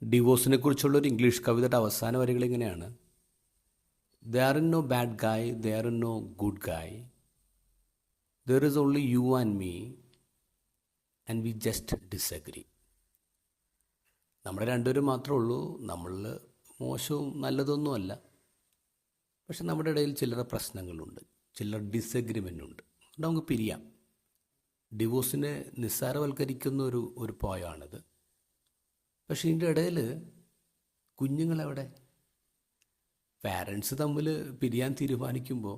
ഡിവോഴ്സിനെ കുറിച്ചുള്ളൊരു English കവിതയുടെ അവസാന വരികൾ ഇങ്ങനെയാണ്: there is no bad guy, there is no good guy, there is only you and me and we just disagree. നമ്മുടെ രണ്ടുപേരും മാത്രമേ ഉള്ളൂ. നമ്മളിൽ മോശവും നല്ലതൊന്നുമല്ല. പക്ഷെ നമ്മുടെ ഇടയിൽ ചില്ലറ പ്രശ്നങ്ങളുണ്ട്, ചില്ലറ ഡിസഗ്രിമെൻ്റ് ഉണ്ട്. നമുക്ക് പിരിയാം. ഡിവോഴ്സിനെ നിസ്സാരവൽക്കരിക്കുന്ന ഒരു പോയാണിത്. പക്ഷേ ഇതിൻ്റെ ഇടയിൽ കുഞ്ഞുങ്ങളെവിടെ? പാരൻസ് തമ്മിൽ പിരിയാൻ തീരുമാനിക്കുമ്പോൾ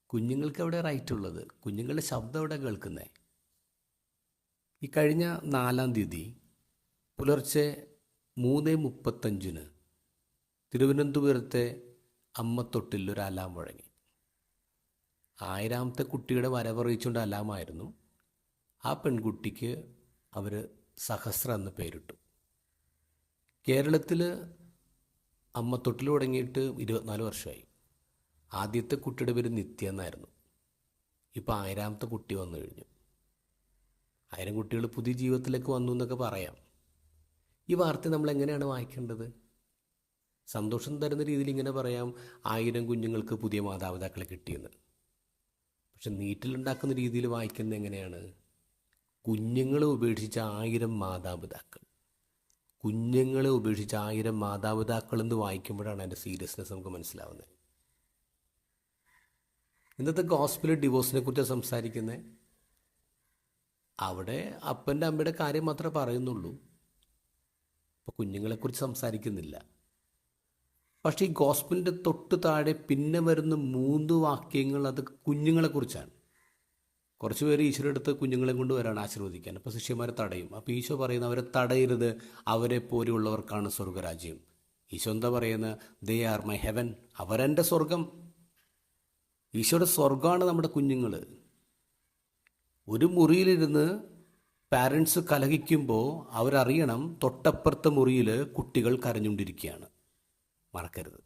കുഞ്ഞുങ്ങൾക്ക് എവിടെ റൈറ്റ് ഉള്ളത്? കുഞ്ഞുങ്ങളുടെ ശബ്ദം എവിടെ കേൾക്കുന്നത്? ഈ കഴിഞ്ഞ 4-ാം തീയതി പുലർച്ചെ 3:35 തിരുവനന്തപുരത്തെ അമ്മത്തൊട്ടിൽ ഒരു അലാം മുഴങ്ങി. 1000ാമത്തെ കുട്ടിയുടെ വരവറിയിച്ചുകൊണ്ട് അലാമായിരുന്നു. ആ പെൺകുട്ടിക്ക് അവർ സഹസ്ര എന്ന് പേരിട്ടു. കേരളത്തിൽ അമ്മത്തൊട്ടിൽ തുടങ്ങിയിട്ട് 24 വർഷമായി. ആദ്യത്തെ കുട്ടിയുടെ പേര് നിത്യ എന്നായിരുന്നു. ഇപ്പോൾ 1000ാമത്തെ കുട്ടി വന്നു കഴിഞ്ഞു. 1000 കുട്ടികൾ പുതിയ ജീവിതത്തിലേക്ക് വന്നു എന്നൊക്കെ പറയാം. ഈ വാർത്ത നമ്മൾ എങ്ങനെയാണ് വായിക്കേണ്ടത്? സന്തോഷം തരുന്ന രീതിയിൽ ഇങ്ങനെ പറയാം, 1000 കുഞ്ഞുങ്ങൾക്ക് പുതിയ മാതാപിതാക്കളെ കിട്ടിയെന്ന്. പക്ഷെ നീറ്റിലുണ്ടാക്കുന്ന രീതിയിൽ വായിക്കുന്നത് എങ്ങനെയാണ്? കുഞ്ഞുങ്ങളെ ഉപേക്ഷിച്ച 1000 മാതാപിതാക്കൾ, കുഞ്ഞുങ്ങളെ ഉപേക്ഷിച്ച 1000 മാതാപിതാക്കൾ എന്ന് വായിക്കുമ്പോഴാണ് അതിൻ്റെ സീരിയസ്നെസ് നമുക്ക് മനസ്സിലാവുന്നത്. ഇന്നത്തെ ഗോസ്പൽ ഡിവോഴ്സിനെ കുറിച്ച് സംസാരിക്കുന്നത്. അവിടെ അപ്പൻ്റെ അമ്മയുടെ കാര്യം മാത്രമേ പറയുന്നുള്ളൂ. അപ്പോൾ കുഞ്ഞുങ്ങളെക്കുറിച്ച് സംസാരിക്കുന്നില്ല. പക്ഷേ ഈ ഗോസ്പലിൻ്റെ തൊട്ട് താഴെ പിന്നെ വരുന്ന 3 വാക്യങ്ങൾ അത് കുഞ്ഞുങ്ങളെക്കുറിച്ചാണ്. കുറച്ച് പേര് ഈശോയുടെ അടുത്ത് കുഞ്ഞുങ്ങളെ കൊണ്ട് വരാണ് ആശീർവദിക്കാൻ. അപ്പോൾ ശിഷ്യന്മാരെ തടയും. അപ്പോൾ ഈശോ പറയുന്നത് അവരെ തടയരുത്, അവരെ പോലെയുള്ളവർക്കാണ് സ്വർഗരാജ്യം. ഈശോ എന്താ പറയുന്നത്? ദേ ആർ മൈ ഹെവൻ, അവരെൻ്റെ സ്വർഗം. ഈശോയുടെ സ്വർഗമാണ് നമ്മുടെ കുഞ്ഞുങ്ങൾ. ഒരു മുറിയിലിരുന്ന് പാരൻസ് കലഹിക്കുമ്പോൾ അവരറിയണം തൊട്ടപ്പുറത്തെ മുറിയിൽ കുട്ടികൾ കരഞ്ഞുകൊണ്ടിരിക്കുകയാണ്. മറക്കരുത്.